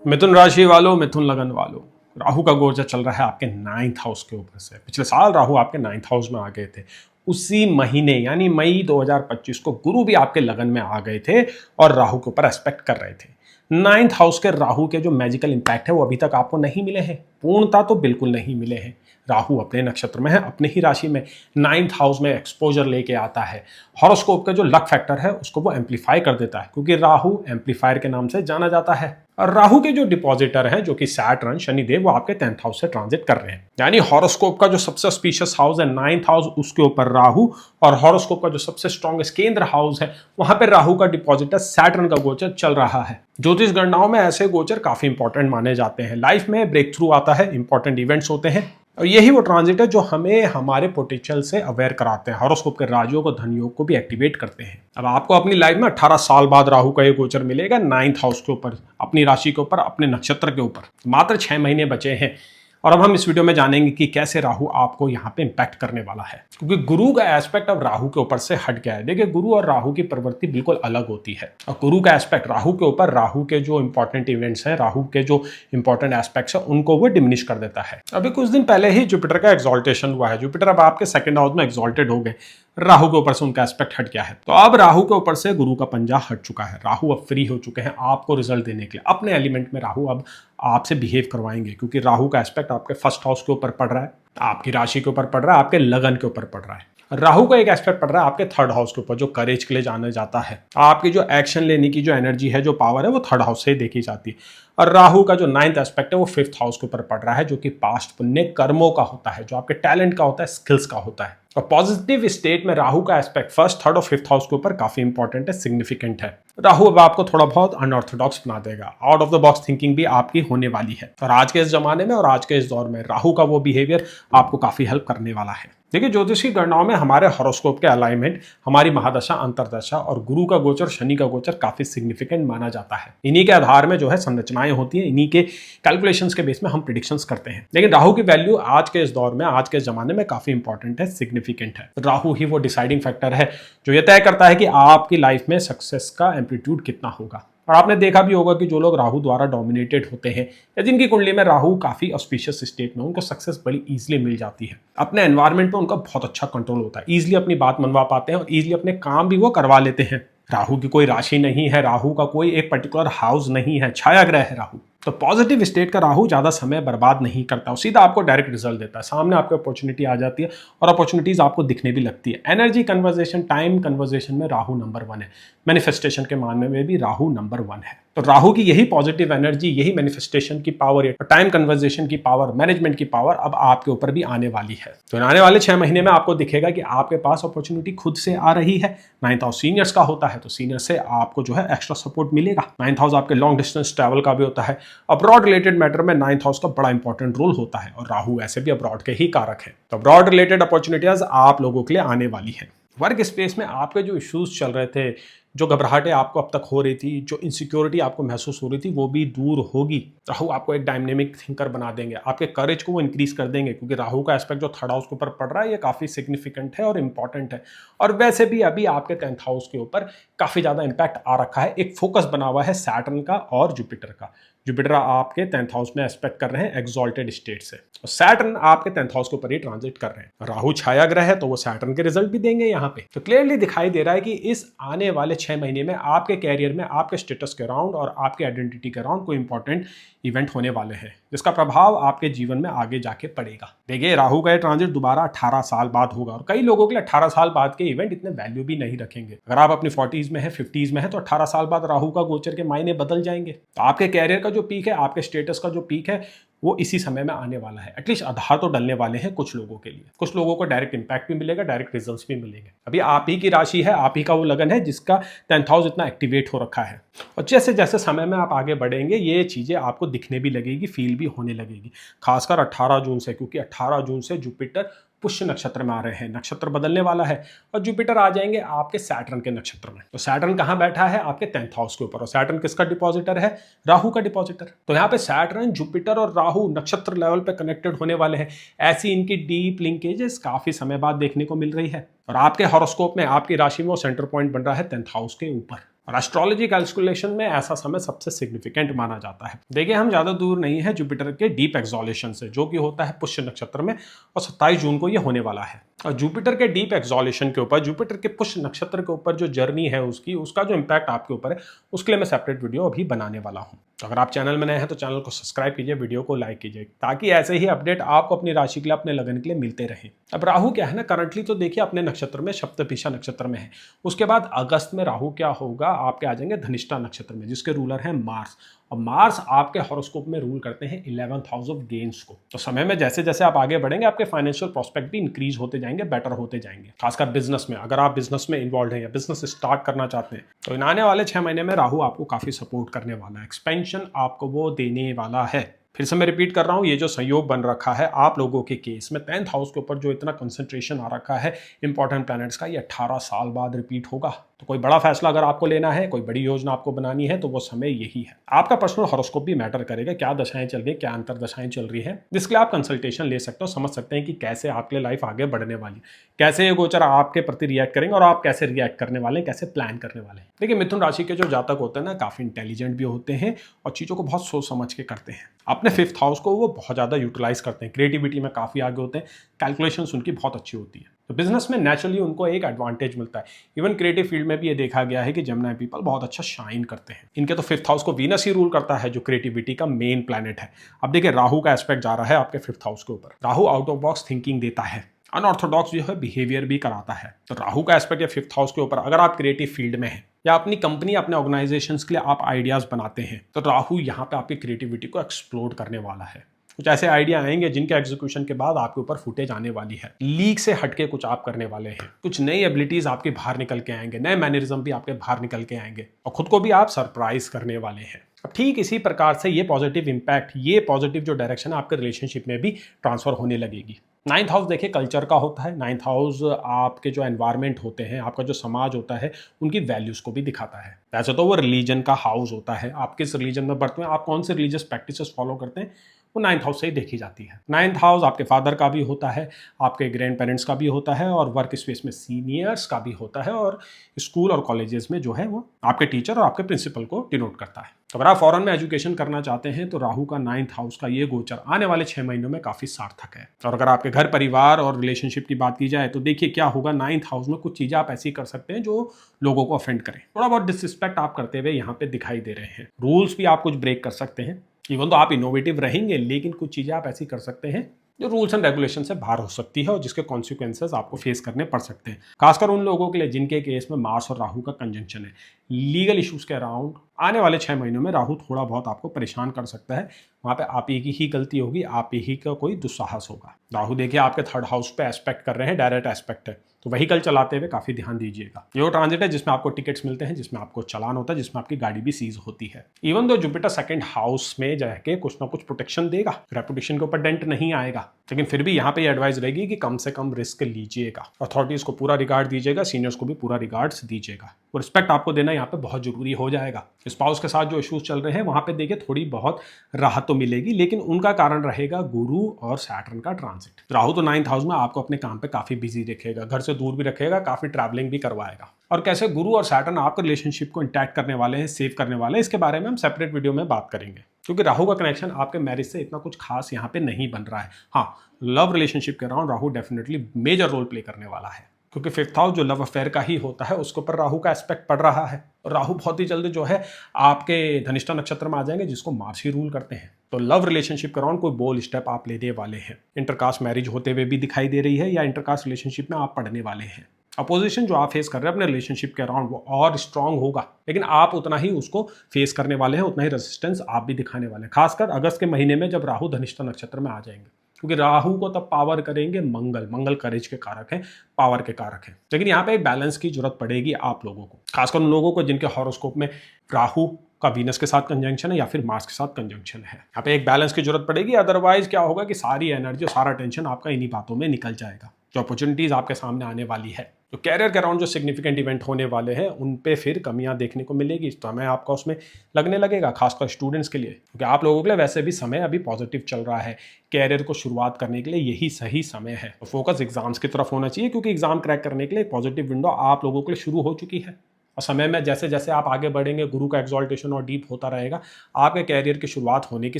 मिथुन राशि वालों, मिथुन लगन वालों, राहु का गोचर चल रहा है आपके 9th हाउस के ऊपर से। पिछले साल राहु आपके 9th हाउस में आ गए थे। उसी महीने यानी मई 2025 को गुरु भी आपके लगन में आ गए थे और राहु के ऊपर एस्पेक्ट कर रहे थे। 9th हाउस के राहु के जो मैजिकल इंपैक्ट है वो अभी तक आपको नहीं मिले हैं, पूर्णता तो बिल्कुल नहीं मिले हैं। राहु अपने नक्षत्र में है, अपने ही राशि में 9th हाउस में एक्सपोजर लेके आता है। हॉरोस्कोप का जो लक फैक्टर है उसको वो एम्पलीफाई कर देता है, क्योंकि राहु एम्पलीफायर के नाम से जाना जाता है। और राहु के जो डिपॉजिटर हैं जो कि सैटर्न शनिदेव, वो आपके 10th हाउस से ट्रांजिट कर रहे हैं। यानी हॉरोस्कोप का जो सबसे ऑस्पिशियस हाउस है 9th हाउस, उसके ऊपर राहु, और हॉरोस्कोप का जो सबसे स्ट्रॉन्गेस्ट केंद्र हाउस है वहां पे राहु का डिपॉजिटर सैटर्न का गोचर चल रहा है। ज्योतिष गणनाओं में ऐसे गोचर काफी इंपॉर्टेंट माने जाते हैं। लाइफ में ब्रेक थ्रू आता है, इंपॉर्टेंट इवेंट्स होते हैं, और यही वो ट्रांजिट है जो हमें हमारे पोटेंशियल से अवेयर कराते हैं। हॉरोस्कोप के राजयोग और धनयोग को भी एक्टिवेट करते हैं। अब आपको अपनी लाइफ में 18 साल बाद राहु का ये गोचर मिलेगा 9th हाउस के ऊपर, अपनी राशि के ऊपर, अपने नक्षत्र के ऊपर। मात्र 6 महीने बचे हैं और अब हम इस वीडियो में जानेंगे कि कैसे राहु आपको यहाँ पे इंपैक्ट करने वाला है, क्योंकि गुरु का एस्पेक्ट अब राहु के ऊपर से हट गया है। देखिए, गुरु और राहु की प्रवृत्ति बिल्कुल अलग होती है, और गुरु का एस्पेक्ट राहु के ऊपर, राहु के जो इंपॉर्टेंट इवेंट्स हैं, राहु के जो इंपॉर्टेंट एस्पेक्ट्स हैं, उनको वो डिमिनिश कर देता है। अभी कुछ दिन पहले ही जुपिटर का एक्सॉल्टेशन हुआ है। जुपिटर अब आपके 2nd हाउस में एक्सॉल्टेड हो गए, राहु के ऊपर से उनका एस्पेक्ट हट गया है। तो अब राहु के ऊपर से गुरु का पंजा हट चुका है। राहु अब फ्री हो चुके हैं आपको रिजल्ट देने के लिए। अपने एलिमेंट में राहु अब आपसे बिहेव करवाएंगे, क्योंकि राहु का एस्पेक्ट आपके 1st हाउस के ऊपर पड़ रहा है, आपकी राशि के ऊपर पड़ रहा है, आपके लगन के ऊपर पड़ रहा है। राहु का एक एस्पेक्ट पड़ रहा है आपके 3rd हाउस के ऊपर, जो करेज के लिए जाना जाता है। आपकी जो एक्शन लेने की जो एनर्जी है, जो पावर है, वो 3rd हाउस से देखी जाती है। और राहु का जो 9th एस्पेक्ट है वो 5th हाउस के ऊपर पड़ रहा है, जो कि पास्ट पुण्य कर्मों का होता है, जो आपके टैलेंट का होता है, स्किल्स का होता है। और पॉजिटिव स्टेट में राहु का एस्पेक्ट 1st, 3rd और 5th हाउस के ऊपर काफी इंपॉर्टेंट है, सिग्निफिकेंट है। राहु अब आपको थोड़ा बहुत अनऑर्थोडॉक्स बना देगा, out of the box thinking भी आपकी होने वाली है। और आज के इस जमाने में और आज के इस दौर में राहु का वो बिहेवियर आपको काफी हेल्प करने वाला है। देखिए, ज्योतिष की गणनाओं में हमारे हॉरोस्कोप के अलाइनमेंट, हमारी महादशा, अंतरदशा और गुरु का गोचर, शनि का गोचर काफी सिग्निफिकेंट माना जाता है। इन्हीं के आधार में जो है संरचनाएं होती हैं, इन्हीं के कैलकुलेशंस के बेस में हम प्रेडिक्शंस करते हैं। लेकिन राहु की वैल्यू आज के इस दौर में, आज के इस जमाने में काफी इंपॉर्टेंट है, सिग्निफिकेंट है। राहु ही वो डिसाइडिंग फैक्टर है जो ये तय करता है कि आपकी लाइफ में सक्सेस का एम्पलीट्यूड कितना होगा। और आपने देखा भी होगा कि जो लोग राहु द्वारा डोमिनेटेड होते हैं, या जिनकी कुंडली में राहु काफी ऑस्पिशियस स्टेट में, उनको सक्सेस बड़ी इजीली मिल जाती है। अपने एनवायरनमेंट पे उनका बहुत अच्छा कंट्रोल होता है, इजीली अपनी बात मनवा पाते हैं और इजीली अपने काम भी वो करवा लेते हैं। राहु की कोई राशि नहीं है, राहु का कोई एक पर्टिकुलर हाउस नहीं है, छाया ग्रह है राहु। तो पॉजिटिव स्टेट का राहु ज्यादा समय बर्बाद नहीं करता, सीधा आपको डायरेक्ट रिजल्ट देता है। सामने आपको अपॉर्चुनिटी आ जाती है और अपॉर्चुनिटीज आपको दिखने भी लगती है। एनर्जी कन्वर्जेशन, टाइम कन्वर्जेशन में राहु नंबर 1 है। मैनिफेस्टेशन के मामले में भी राहु नंबर 1 है। तो राहु की यही पॉजिटिव एनर्जी, यही मैनिफेस्टेशन की पावर, टाइम कन्वर्जेशन की पावर, मैनेजमेंट की पावर अब आपके ऊपर भी आने वाली है। तो आने वाले 6 महीने में आपको दिखेगा कि आपके पास अपॉर्चुनिटी खुद से आ रही है। 9th हाउस सीनियर्स का होता है, तो सीनियर से आपको जो है एक्स्ट्रा सपोर्ट मिलेगा। 9th हाउस आपके लॉन्ग डिस्टेंस ट्रैवल का भी होता है। अब्रॉड रिलेटेड मैटर में 9th हाउस का बड़ा इंपॉर्टेंट रोल होता है, और राहु ऐसे भी अब्रॉड के ही कारक है। तो अब्रॉड रिलेटेड अपॉर्चुनिटीज आप लोगों के लिए आने वाली है। वर्क स्पेस में आपके जो इश्यूज चल रहे थे, जो घबराहटें आपको अब तक हो रही थी, जो इनसिक्योरिटी आपको महसूस हो रही थी, वो भी दूर होगी। राहु आपको एक डायनेमिक थिंकर बना देंगे, आपके करेज को वो इंक्रीज कर देंगे, क्योंकि राहु का एस्पेक्ट जो 3rd हाउस के ऊपर पड़ रहा है ये काफी सिग्निफिकेंट है और इंपॉर्टेंट है। और वैसे भी अभी आपके 10th हाउस के ऊपर काफी ज्यादा इंपैक्ट आ रखा है। एक फोकस बना हुआ है सैटर्न का और जुपिटर का। जुपिटर आपके 10th हाउस में एस्पेक्ट कर रहे हैं एक्सॉल्टेड स्टेट से, और सैटर्न आपके 10th हाउस के ऊपर ही ट्रांजिट कर रहे हैं। राहु छाया ग्रह है, तो वो सैटर्न के रिजल्ट भी देंगे यहाँ पे। तो क्लियरली दिखाई दे रहा है कि इस आने वाले 6 महीने में आपके कैरियर में, आपके स्टेटस के अराउंड और आपके आइडेंटिटी के अराउंड कोई इंपॉर्टेंट इवेंट होने वाले हैं, जिसका प्रभाव आपके जीवन में आगे जाके पड़ेगा। देखिए, राहु का ट्रांजिट दोबारा 18 साल बाद होगा, और कई लोगों के लिए 18 साल बाद के इवेंट इतने वैल्यू भी नहीं रखेंगे। अगर आप अपनी 40s में है, 50s में है, तो 18 साल बाद राहु का गोचर के मायने बदल जाएंगे। तो आपके कैरियर का जो पीक है, आपके स्टेटस का जो पीक है, वो इसी समय में आने वाला है। एटलीस्ट आधार तो डलने वाले हैं कुछ लोगों के लिए। कुछ लोगों को डायरेक्ट इंपैक्ट भी मिलेगा, डायरेक्ट रिजल्ट्स भी मिलेंगे। अभी आप ही की राशि है, आप ही का वो लगन है जिसका 10th हाउस इतना एक्टिवेट हो रखा है। और जैसे जैसे समय में आप आगे बढ़ेंगे, ये चीजें आपको दिखने भी लगेगी, फील भी होने लगेगी। खासकर 18 जून से, क्योंकि 18 जून से जुपिटर पुष्य नक्षत्र में आ रहे हैं, नक्षत्र बदलने वाला है, और जुपिटर आ जाएंगे आपके सैटर्न के नक्षत्र में। तो सैटर्न कहाँ बैठा है? आपके 10th हाउस के ऊपर। और सैटर्न किसका डिपॉजिटर है? राहु का डिपॉजिटर। तो यहाँ पे सैटर्न, जुपिटर और राहु नक्षत्र लेवल पे कनेक्टेड होने वाले हैं। ऐसी इनकी डीप लिंकेजेस काफी समय बाद देखने को मिल रही है। और आपके हॉरोस्कोप में, आपकी राशि में वो सेंटर पॉइंट बन रहा है 10th हाउस के ऊपर। और एस्ट्रोलॉजी कैलकुलेशन में ऐसा समय सबसे सिग्निफिकेंट माना जाता है। देखिए हम ज़्यादा दूर नहीं है जुपिटर के डीप एक्सॉलेशन से, जो कि होता है पुष्य नक्षत्र में, और 27 जून को ये होने वाला है। और जुपिटर के डीप एक्सॉलेशन के ऊपर, जुपिटर के पुष्य नक्षत्र के ऊपर जो जर्नी है उसका जो इम्पैक्ट आपके ऊपर है, उसके लिए मैं सेपरेट वीडियो अभी बनाने वाला हूँ। तो अगर आप चैनल में नए हैं तो चैनल को सब्सक्राइब कीजिए, वीडियो को लाइक कीजिए, ताकि ऐसे ही अपडेट आपको अपनी राशि के लिए, अपने लगन के लिए मिलते रहें। अब राहु क्या है ना, करंटली तो देखिए अपने नक्षत्र में सप्तभिषा नक्षत्र में है। उसके बाद अगस्त में राहु क्या होगा, आपके आ जाएंगे धनिष्ठा नक्षत्र में, जिसके रूलर है मार्स। और मार्स आपके हॉरोस्कोप में रूल करते हैं 11th हाउस ऑफ गेन्स को। तो समय में जैसे जैसे आप आगे बढ़ेंगे, आपके फाइनेंशियल प्रोस्पेक्ट भी इंक्रीज होते जाएंगे, बेटर होते जाएंगे। खासकर बिजनेस में, अगर आप बिजनेस में इन्वॉल्व हैं या बिजनेस स्टार्ट करना चाहते हैं, तो इन आने वाले 6 महीने में राहु आपको काफी सपोर्ट करने वाला है, एक्सपेंशन आपको वो देने वाला है। फिर से मैं रिपीट कर रहा हूँ, ये जो संयोग बन रखा है आप लोगों के केस में 10th हाउस के ऊपर जो इतना कंसंट्रेशन आ रखा है इंपॉर्टेंट प्लैनेट्स का, ये 18 साल बाद रिपीट होगा। तो कोई बड़ा फैसला अगर आपको लेना है, कोई बड़ी योजना आपको बनानी है, तो वो समय यही है। आपका पर्सनल हॉरोस्कोप भी मैटर करेगा, क्या दशाएं चल रही है, क्या अंतर दशाएं चल रही है, जिसके लिए आप कंसल्टेशन ले सकते हो, समझ सकते हैं कि कैसे आपके लिए लाइफ आगे बढ़ने वाली है, कैसे ये गोचर आपके प्रति रिएक्ट करेंगे और आप कैसे रिएक्ट करने वाले हैं, कैसे प्लान करने वाले हैं। देखिए मिथुन राशि के जो जातक होते हैं ना, काफी इंटेलिजेंट भी होते हैं और चीजों को बहुत सोच समझ के करते हैं। अपने 5th हाउस को वो बहुत ज़्यादा यूटिलाइज करते हैं, क्रिएटिविटी में काफ़ी आगे होते हैं, कैलकुलेशंस उनकी बहुत अच्छी होती है। तो बिजनेस में नेचुरली उनको एक एडवांटेज मिलता है। इवन क्रिएटिव फील्ड में भी ये देखा गया है कि जेमिनी पीपल बहुत अच्छा शाइन करते हैं। इनके तो 5th हाउस को वीनस ही रूल करता है, जो क्रिएटिविटी का मेन प्लैनेट है। अब देखिए राहु का एस्पेक्ट जा रहा है आपके 5th हाउस के ऊपर। Rahu out of box thinking देता है, अनऑर्थोडॉक्स जो है बिहेवियर भी कराता है। तो राहु का एस्पेक्ट या 5th हाउस के ऊपर, अगर आप क्रिएटिव फील्ड में हैं या अपनी कंपनी, अपने ऑर्गेनाइजेशंस के लिए आप आइडियाज बनाते हैं, तो राहु यहाँ पे आपकी क्रिएटिविटी को एक्सप्लोर करने वाला है। कुछ ऐसे आइडिया आएंगे जिनके एग्जीक्यूशन के बाद आपके ऊपर फुटेज आने वाली है, लीक से हटके कुछ आप करने वाले हैं, कुछ नई एबिलिटीज आपके बाहर निकल के आएंगे, नए मैनरिज्म भी आपके बाहर निकल के आएंगे और खुद को भी आप सरप्राइज करने वाले हैं। अब ठीक इसी प्रकार से ये पॉजिटिव इंपैक्ट, ये पॉजिटिव जो डायरेक्शन आपके रिलेशनशिप में भी ट्रांसफर होने लगेगी। 9th हाउस देखिए कल्चर का होता है। 9th हाउस आपके जो एनवायरनमेंट होते हैं, आपका जो समाज होता है, उनकी वैल्यूज को भी दिखाता है। वैसे तो वो रिलीजन का हाउस होता है, आप किस रिलीजन में बढ़ते हैं, आप कौन से रिलीजियस प्रैक्टिसेस फॉलो करते हैं, वो 9th हाउस से ही देखी जाती है। 9th हाउस आपके फादर का भी होता है, आपके ग्रैंड पेरेंट्स का भी होता है, और वर्क स्पेस में सीनियर्स का भी होता है, और स्कूल और कॉलेजेस में जो है वो आपके टीचर और आपके प्रिंसिपल को डिनोट करता है। तो अगर आप फॉरेन में एजुकेशन करना चाहते हैं तो राहु का 9th हाउस का ये गोचर आने वाले 6 महीनों में काफी सार्थक है। और अगर आपके घर परिवार और रिलेशनशिप की बात की जाए तो देखिए क्या होगा, 9th हाउस में कुछ चीजें आप ऐसी कर सकते हैं जो लोगों को ऑफेंड करें। थोड़ा बहुत डिसरिस्पेक्ट आप करते हुए यहाँ पे दिखाई दे रहे हैं। रूल्स भी आप कुछ ब्रेक कर सकते हैं, इवन तो आप इनोवेटिव रहेंगे, लेकिन कुछ चीजें आप ऐसी कर सकते हैं जो रूल्स एंड रेगुलेशन से बाहर हो सकती है और जिसके कॉन्सिक्वेंसेस आपको फेस करने पड़ सकते हैं। खासकर उन लोगों के लिए जिनके केस में मार्स और राहु का कंजंक्शन है, लीगल इश्यूज के अराउंड आने वाले 6 महीनों में राहु थोड़ा बहुत आपको परेशान कर सकता है। वहां पे आप ही गलती होगी, आप ही का कोई दुस्साहस होगा। राहु देखिए आपके 3rd हाउस पे एस्पेक्ट कर रहे हैं, डायरेक्ट एस्पेक्ट है, तो व्हीकल चलाते हुए काफी ध्यान दीजिएगा। ये वो ट्रांजिट है जिसमें आपको टिकट्स मिलते हैं, जिसमें आपको चालान होता है, जिसमें आपकी गाड़ी भी सीज होती है। Even though Jupiter 2nd house में जाके कुछ ना कुछ प्रोटेक्शन देगा, रेपुटेशन के ऊपर डेंट नहीं आएगा, लेकिन फिर भी यहाँ पे एडवाइस रहेगी कि कम से कम रिस्क लीजिएगा, अथॉरिटीज को पूरा रिगार्ड दीजिएगा, सीनियर्स को भी पूरा रिगार्ड्स दीजिएगा। वो रिस्पेक्ट आपको देना यहाँ पे बहुत जरूरी हो जाएगा। स्पाउस के साथ जो इश्यूज चल रहे हैं वहां पे देखिए थोड़ी बहुत राहत तो मिलेगी, लेकिन उनका कारण रहेगा गुरु और सैटर्न का ट्रांजिट। राहु तो 9th हाउस में आपको अपने काम पे काफी बिजी रखेगा, घर से दूर भी रखेगा, काफी ट्रैवलिंग भी करवाएगा। और कैसे गुरु और सैटर्न आपके रिलेशनशिप को इंटैक्ट करने वाले हैं, सेव करने वाले हैं, इसके बारे में हम सेपरेट वीडियो में बात करेंगे। क्योंकि राहु का कनेक्शन आपके मैरिज से इतना कुछ खास यहाँ पे नहीं बन रहा है। हाँ, लव रिलेशनशिप के around Rahu definitely major role play करने वाला है, क्योंकि 5th हाउस जो लव अफेयर का ही होता है उसके ऊपर राहु का एस्पेक्ट पड़ रहा है। और राहु बहुत ही जल्दी जो है आपके धनिष्ठा नक्षत्र में आ जाएंगे, जिसको मार्स ही रूल करते हैं। तो लव रिलेशनशिप के अराउंड कोई बोल्ड स्टेप आप लेने वाले हैं। इंटरकास्ट मैरिज होते हुए भी दिखाई दे रही है, या इंटरकास्ट रिलेशनशिप में आप पढ़ने वाले हैं। अपोजिशन जो आप फेस कर रहे हैं अपने रिलेशनशिप के अराउंड, वो और स्ट्रांग होगा, लेकिन आप उतना ही उसको फेस करने वाले हैं, उतना ही रेजिस्टेंस आप भी दिखाने वाले हैं। खासकर अगस्त के महीने में जब राहु धनिष्ठा नक्षत्र में आ जाएंगे, क्योंकि राहु को तब पावर करेंगे मंगल करेज के कारक है, पावर के कारक है। लेकिन यहाँ पे एक बैलेंस की जरूरत पड़ेगी आप लोगों को, खासकर उन लोगों को जिनके हॉरोस्कोप में राहु का वीनस के साथ कंजंक्शन है या फिर मार्स के साथ कंजंक्शन है। यहाँ पे एक बैलेंस की जरूरत पड़ेगी, अदरवाइज क्या होगा कि सारी एनर्जी और सारा टेंशन आपका इन्हीं बातों में निकल जाएगा। जो अपॉर्चुनिटीज आपके सामने आने वाली है, जो कैरियर के अराउंड जो सिग्निफिकेंट इवेंट होने वाले हैं, उन पे फिर कमियां देखने को मिलेगी, तो हमें आपका उसमें लगने लगेगा, खासकर स्टूडेंट्स के लिए, क्योंकि आप लोगों के लिए वैसे भी समय अभी पॉजिटिव चल रहा है। कैरियर को शुरुआत करने के लिए यही सही समय है। तो फोकस एग्जाम्स की तरफ होना चाहिए, क्योंकि एग्जाम क्रैक करने के लिए पॉजिटिव विंडो आप लोगों के लिए शुरू हो चुकी है। और समय में जैसे जैसे आप आगे बढ़ेंगे, गुरु का एक्सॉल्टेशन और डीप होता रहेगा, आपके कैरियर की शुरुआत होने की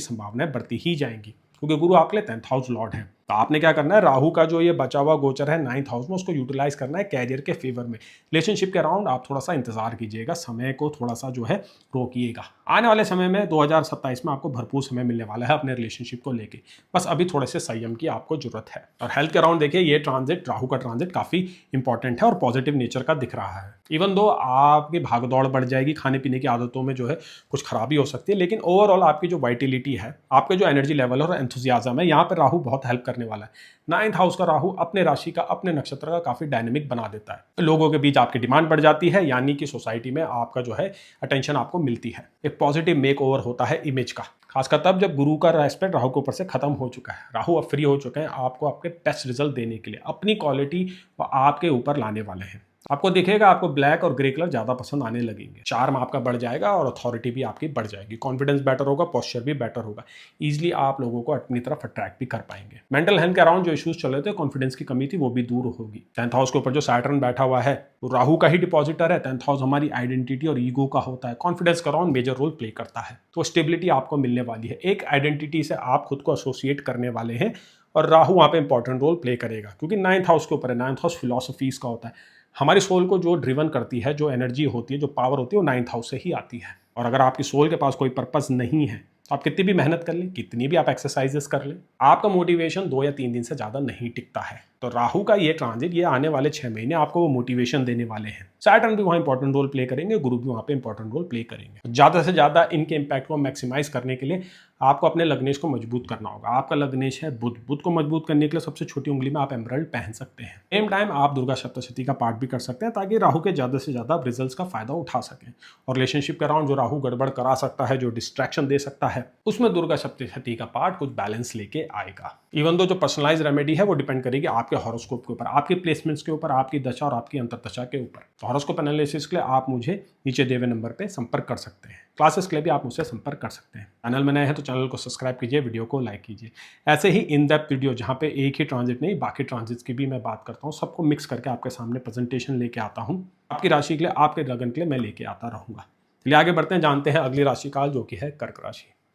संभावनाएं बढ़ती ही जाएंगी, क्योंकि गुरु आपके लिए 10th हाउस लॉर्ड है। तो आपने क्या करना है, राहु का जो ये बचा हुआ गोचर है 9th हाउस में, उसको यूटिलाइज करना है कैरियर के फेवर में। रिलेशनशिप के अराउंड आप थोड़ा सा इंतजार कीजिएगा, समय को थोड़ा सा जो है रोकिएगा। आने वाले समय में 2027 में आपको भरपूर समय मिलने वाला है अपने रिलेशनशिप को लेके, बस अभी थोड़े से संयम की आपको जरूरत है। और हेल्थ के अराउंड देखिए, ये ट्रांजिट, राहु का ट्रांजिट काफी इंपॉर्टेंट है और पॉजिटिव नेचर का दिख रहा है। इवन दो आपकी भागदौड़ बढ़ जाएगी, खाने पीने की आदतों में जो है कुछ खराबी हो सकती है, लेकिन ओवरऑल आपकी जो वाइटिलिटी है, आपके जो एनर्जी लेवल है और एंथुजियाज्म है, यहाँ पर राहु बहुत हेल्प करने वाला है। 9th हाउस का राहु अपने राशि का, अपने नक्षत्र का काफी डायनेमिक बना देता है। लोगों के बीच आपकी डिमांड बढ़ जाती है, यानी कि सोसाइटी में आपका जो है अटेंशन आपको मिलती है। एक पॉजिटिव मेक ओवर होता है इमेज का, खासकर तब जब गुरु का रेस्पेक्ट राहु के ऊपर से खत्म हो चुका है। राहु अब फ्री हो चुके हैं आपको आपके बेस्ट रिजल्ट देने के लिए, अपनी क्वालिटी आपके ऊपर लाने वाले हैं। आपको दिखेगा आपको ब्लैक और ग्रे कलर ज्यादा पसंद आने लगेंगे, चार्म आपका बढ़ जाएगा और अथॉरिटी भी आपकी बढ़ जाएगी, कॉन्फिडेंस बेटर होगा, पोस्चर भी बेटर होगा, इजीली आप लोगों को अपनी तरफ अट्रैक्ट भी कर पाएंगे। मेंटल हेल्थ के अराउंड जो इश्यूज चल रहे थे, कॉन्फिडेंस की कमी थी, वो भी दूर होगी। 10th हाउस के ऊपर जो सैटर्न बैठा हुआ है वो राहु का ही डिपॉजिटर है। 10th हाउस हमारी आइडेंटिटी और ईगो का होता है, कॉन्फिडेंस का अराउंड मेजर रोल प्ले करता है। तो स्टेबिलिटी आपको मिलने वाली है, एक आइडेंटिटी से आप खुद को एसोसिएट करने वाले हैं और राहु वहाँ पे इंपॉर्टेंट रोल प्ले करेगा, क्योंकि 9th हाउस के ऊपर है। 9th हाउस फिलोसफीज का होता है, हमारी सोल को जो ड्रिवन करती है, जो एनर्जी होती है, जो पावर होती है, वो 9th हाउस से ही आती है। और अगर आपकी सोल के पास कोई पर्पस नहीं है, तो आप कितनी भी मेहनत कर लें, कितनी भी आप एक्सरसाइजेस कर लें, आपका मोटिवेशन 2 या 3 दिन से ज़्यादा नहीं टिकता है। तो राहु का ये ट्रांजिट, ये आने वाले 6 महीने आपको वो मोटिवेशन देने वाले हैं। सैटर्न भी वहाँ इंपॉर्टेंट रोल प्ले करेंगे, गुरु भी वहाँ पे इंपॉर्टेंट रोल प्ले करेंगे। ज़्यादा से ज़्यादा इनके इम्पैक्ट को मैक्सिमाइज करने के लिए आपको अपने लग्नेश को मजबूत करना होगा। आपका लग्नेश है बुध, बुध को मजबूत करने के लिए सबसे छोटी उंगली में आप एमरल्ड पहन सकते हैं। सेम टाइम आप दुर्गा सप्तशती का पाठ भी कर सकते हैं, ताकि राहु के ज़्यादा से ज़्यादा रिजल्ट्स का फायदा उठा सकें। और रिलेशनशिप के अराउंड जो राहु गड़बड़ करा सकता है, जो डिस्ट्रैक्शन दे सकता है, उसमें दुर्गा सप्तशती का पाठ कुछ बैलेंस लेके आएगा। इवन दो जो पर्सनलाइज रेमेडी है वो डिपेंड करेगी आपके हॉरोस्कोप के ऊपर, आपके प्लेसमेंट्स के ऊपर, आपकी दशा और आपकी अंतर्दशा के ऊपर। तो हॉरोस्कोप एनालिसिस के लिए आप मुझे नीचे दिए हुए नंबर पे संपर्क कर सकते हैं। क्लासेस के लिए भी आप मुझसे संपर्क कर सकते हैं। चैनल में नए हैं तो चैनल को सब्सक्राइब कीजिए, वीडियो को लाइक कीजिए। ऐसे ही इन डेप्थ वीडियो जहाँ पे एक ही ट्रांजिट नहीं, बाकी ट्रांजिट्स की भी मैं बात करता हूँ, सबको मिक्स करके आपके सामने प्रेजेंटेशन लेके आता हूँ। आपकी राशि के लिए, आपके लगन के लिए मैं लेके आता रहूँगा। चलिए आगे बढ़ते हैं, जानते हैं अगली राशि काल, जो कि है कर्क राशि।